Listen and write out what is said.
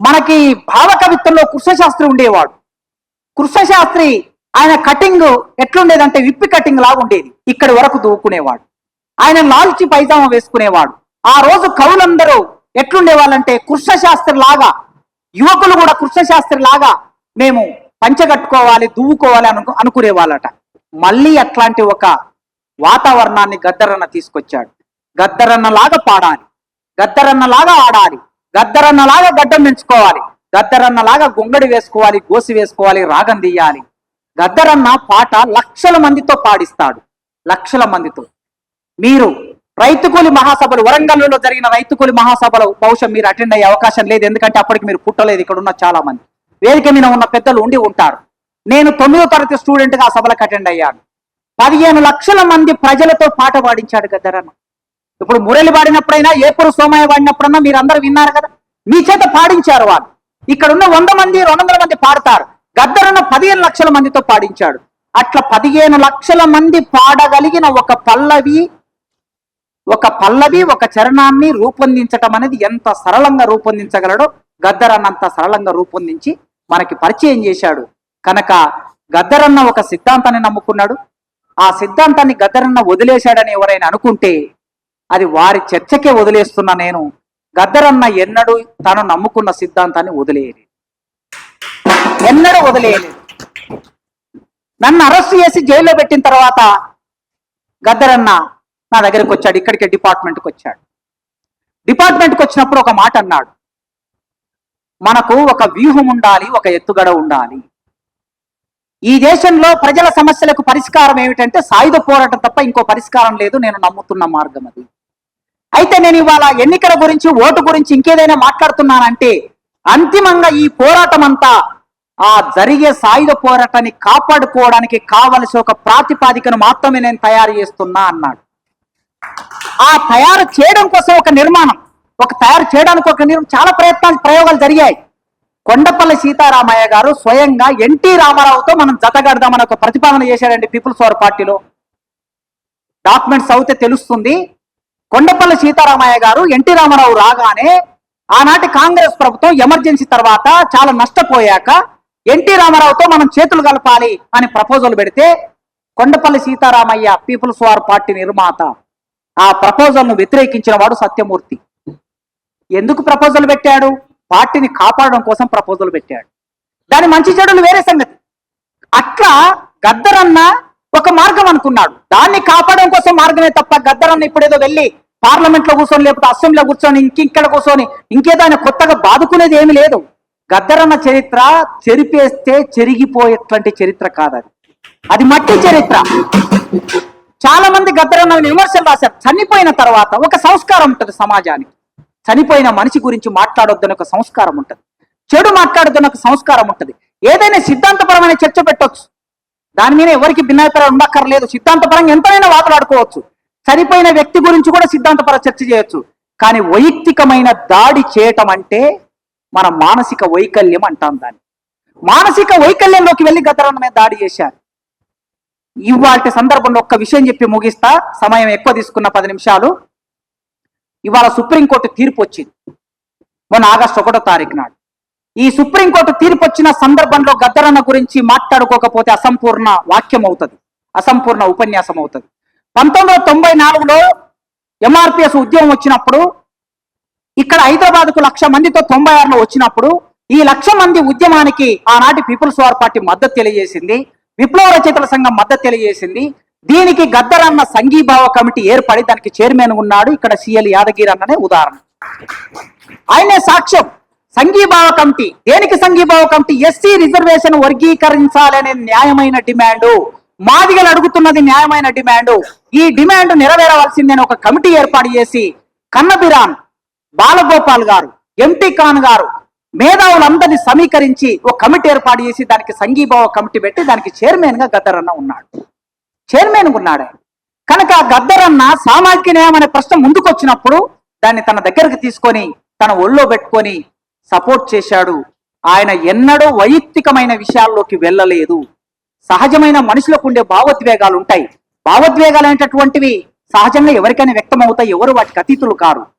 మనకి భావకవిత్వంలో కృష్ణశాస్త్రి ఉండేవాడు. కృష్ణశాస్త్రి ఆయన కటింగ్ ఎట్లుండేదంటే విప్పి కటింగ్ లాగా ఉండేది, ఇక్కడి వరకు దూకునేవాడు. ఆయన లాల్చి పైజామా వేసుకునేవాడు. ఆ రోజు కవులందరూ ఎట్లుండేవాళ్ళంటే కృష్ణశాస్త్రి లాగా, యువకులు కూడా కృష్ణశాస్త్రి లాగా మేము పంచగట్టుకోవాలి, దువ్వుకోవాలి అనుకునే వాళ్ళట. మళ్ళీ అట్లాంటి ఒక వాతావరణాన్ని గద్దరన్న తీసుకొచ్చాడు. గద్దరన్నలాగా పాడాలి, గద్దరన్నలాగా ఆడాలి, గద్దరన్నలాగా గడ్డం పెంచుకోవాలి, గద్దరన్నలాగా గొంగడి వేసుకోవాలి, గోసి వేసుకోవాలి, రాగం తీయాలి. గద్దరన్న పాట లక్షల మందితో పాడిస్తాడు, లక్షల మందితో. మీరు రైతుకూలి మహాసభలు, వరంగల్లో జరిగిన రైతుకూలి మహాసభలు బహుశా మీరు అటెండ్ అయ్యే అవకాశం లేదు, ఎందుకంటే అప్పటికి మీరు పుట్టలేదు. ఇక్కడ ఉన్న చాలా మంది వేదిక మీద ఉన్న పెద్దలు ఉండి ఉంటారు. నేను 9వ తరగతి స్టూడెంట్గా ఆ సభలకు అటెండ్ అయ్యాను. 15 లక్షల మంది ప్రజలతో పాట పాడించాడు గద్దరన్న. ఇప్పుడు మురళి పాడినప్పుడైనా, ఏపురు సోమయ్య పాడినప్పుడన్నా మీరు అందరూ విన్నారు కదా, మీ చేత పాడించారు వాళ్ళు. ఇక్కడ ఉన్న 100 మంది 200 మంది పాడతారు, గద్దరన్న 15 లక్షల మందితో పాడించాడు. అట్లా 15 లక్షల మంది పాడగలిగిన ఒక పల్లవి ఒక చరణాన్ని రూపొందించటం అనేది ఎంత సరళంగా రూపొందించగలడో గద్దరన్న అంత సరళంగా రూపొందించి మనకి పరిచయం చేశాడు. కనుక గద్దరన్న ఒక సిద్ధాంతాన్ని నమ్ముకున్నాడు. ఆ సిద్ధాంతాన్ని గద్దరన్న వదిలేశాడని ఎవరైనా అనుకుంటే అది వారి చర్చకే వదిలేస్తున్నా. నేను గద్దరన్న ఎన్నడూ తను నమ్ముకున్న సిద్ధాంతాన్ని వదిలేయలేదు, ఎన్నడూ వదిలేయలేదు. నన్ను అరెస్ట్ చేసి జైల్లో పెట్టిన తర్వాత గద్దరన్న నా దగ్గరికి వచ్చాడు, ఇక్కడికే డిపార్ట్మెంట్కి వచ్చాడు. డిపార్ట్మెంట్కి వచ్చినప్పుడు ఒక మాట అన్నాడు, మనకు ఒక వ్యూహం ఉండాలి, ఒక ఎత్తుగడ ఉండాలి. ఈ దేశంలో ప్రజల సమస్యలకు పరిష్కారం ఏమిటంటే సాయుధ పోరాటం తప్ప ఇంకో పరిష్కారం లేదు, నేను నమ్ముతున్న మార్గం అది. అయితే నేను ఇవాళ ఎన్నికల గురించి, ఓటు గురించి ఇంకేదైనా మాట్లాడుతున్నానంటే అంతిమంగా ఈ పోరాటం అంతా ఆ జరిగే సాయుధ పోరాటాన్ని కాపాడుకోవడానికి కావలసి ఒక ప్రాతిపాదికను మాత్రమే నేను తయారు చేస్తున్నా అన్నాడు. ఆ తయారు చేయడం కోసం ఒక నిర్మాణం, తయారు చేయడానికి చాలా ప్రయోగాలు జరిగాయి. కొండపల్లి సీతారామయ్య గారు స్వయంగా ఎన్టీ రామారావుతో మనం జతగడదామని ఒక ప్రతిపాదన చేశాడండి పీపుల్స్ వార్ పార్టీలో. డాక్యుమెంట్స్ అవుతే తెలుస్తుంది. కొండపల్లి సీతారామయ్య గారు ఎన్టీ రామారావు రాగానే ఆనాటి కాంగ్రెస్ ప్రభుత్వం ఎమర్జెన్సీ తర్వాత చాలా నష్టపోయాక ఎన్టీ రామారావుతో మనం చేతులు కలపాలి అని ప్రపోజల్ పెడితే Kondapalli Seetharamaiah people's war party నిర్మాత ఆ ప్రపోజల్ను వ్యతిరేకించిన వాడు సత్యమూర్తి. ఎందుకు ప్రపోజల్ పెట్టాడు? పార్టీని కాపాడడం కోసం ప్రపోజల్ పెట్టాడు. దాని మంచి చెడులు వేరే సంగతి. అట్లా గద్దరన్న ఒక మార్గం అనుకున్నాడు, దాన్ని కాపాడడం కోసం మార్గమే తప్ప గద్దరన్న ఇప్పుడేదో వెళ్ళి పార్లమెంట్ లో కూర్చొని, లేకపోతే అసెంబ్లీలో కూర్చొని, ఇంకిక్కడ కూర్చొని ఇంకేదో ఆయన కొత్తగా బాదుకునేది ఏమి లేదు. గద్దరన్న చరిత్ర చెరిపేస్తే చెరిగిపోయేటువంటి చరిత్ర కాదది, అది మట్టి చరిత్ర. చాలా మంది గద్దరన్న విమర్శలు రాశారు. చనిపోయిన తర్వాత ఒక సంస్కారం ఉంటుంది సమాజానికి. చనిపోయిన మనిషి గురించి మాట్లాడొద్దని ఒక సంస్కారం ఉంటుంది, చెడు మాట్లాడొద్దని ఒక సంస్కారం ఉంటుంది. ఏదైనా సిద్ధాంతపరమైన చర్చ పెట్టొచ్చు, దాని మీద ఎవరికి భిన్నాభిప్రాయం ఉండక్కర్లేదు. సిద్ధాంతపరంగా ఎంతైనా వాదలాడుకోవచ్చు. చనిపోయిన వ్యక్తి గురించి కూడా సిద్ధాంతపర చర్చ చేయొచ్చు. కానీ వైయక్తికమైన దాడి చేయటం అంటే మన మానసిక వైకల్యం అంటాం. దాన్ని మానసిక వైకల్యంలోకి వెళ్ళి గద్దరన్న మీద దాడి చేశారు. ఇవాళ సందర్భంలో ఒక్క విషయం చెప్పి ముగిస్తా, సమయం ఎక్కువ తీసుకున్న 10 నిమిషాలు. ఇవాళ సుప్రీంకోర్టు తీర్పు వచ్చింది, మొన్న ఆగస్టు 1వ తారీఖు నాడు. ఈ సుప్రీంకోర్టు తీర్పు వచ్చిన సందర్భంలో గద్దరన్న గురించి మాట్లాడుకోకపోతే అసంపూర్ణ వాక్యం అవుతుంది, అసంపూర్ణ ఉపన్యాసం అవుతుంది. 1994లో ఎంఆర్పిఎస్ ఉద్యమం వచ్చినప్పుడు, ఇక్కడ హైదరాబాద్కు 1,00,000 మందితో 96లో వచ్చినప్పుడు, ఈ 1,00,000 మంది ఉద్యమానికి ఆనాటి పీపుల్స్ వార్ పార్టీ మద్దతు తెలియజేసింది, విప్లవ రచయితల సంఘం మద్దతు తెలియజేసింది. దీనికి గద్దరన్న సంఘీభావ కమిటీ ఏర్పడి దానికి చైర్మన్ ఉన్నాడు. ఇక్కడ సిఎల్ యాదగిరి అన్ననే ఉదాహరణ, ఆయనే సాక్ష్యం. సంఘీభావ కమిటీ దేనికి? సంఘీభావ కమిటీ ఎస్సీ రిజర్వేషన్ వర్గీకరించాలనే న్యాయమైన డిమాండు, మాదిగలు అడుగుతున్నది న్యాయమైన డిమాండు. ఈ డిమాండ్ నెరవేరవలసిందని ఒక కమిటీ ఏర్పాటు చేసి కన్నబిరాన్, బాలగోపాల్ గారు, ఎంపీ ఖాన్ గారు మేధావులందరినీ సమీకరించి ఒక కమిటీ ఏర్పాటు చేసి దానికి సంఘీభావ కమిటీ పెట్టి దానికి చైర్మన్ గా గద్దరన్న ఉన్నాడు, చైర్మన్ ఉన్నాడు. కనుక గద్దరన్న సామాజిక న్యాయం అనే ప్రశ్న ముందుకు వచ్చినప్పుడు దాన్ని తన దగ్గరకు తీసుకొని తన ఒళ్ళో పెట్టుకొని సపోర్ట్ చేశాడు. ఆయన ఎన్నడూ వైయక్తికమైన విషయాల్లోకి వెళ్ళలేదు. సహజమైన మనుషులకు ఉండే భావోద్వేగాలు ఉంటాయి. భావోద్వేగాలు అనేటటువంటివి సహజంగా ఎవరికైనా వ్యక్తం అవుతాయి, ఎవరు వాటికి అతీతులు కారు.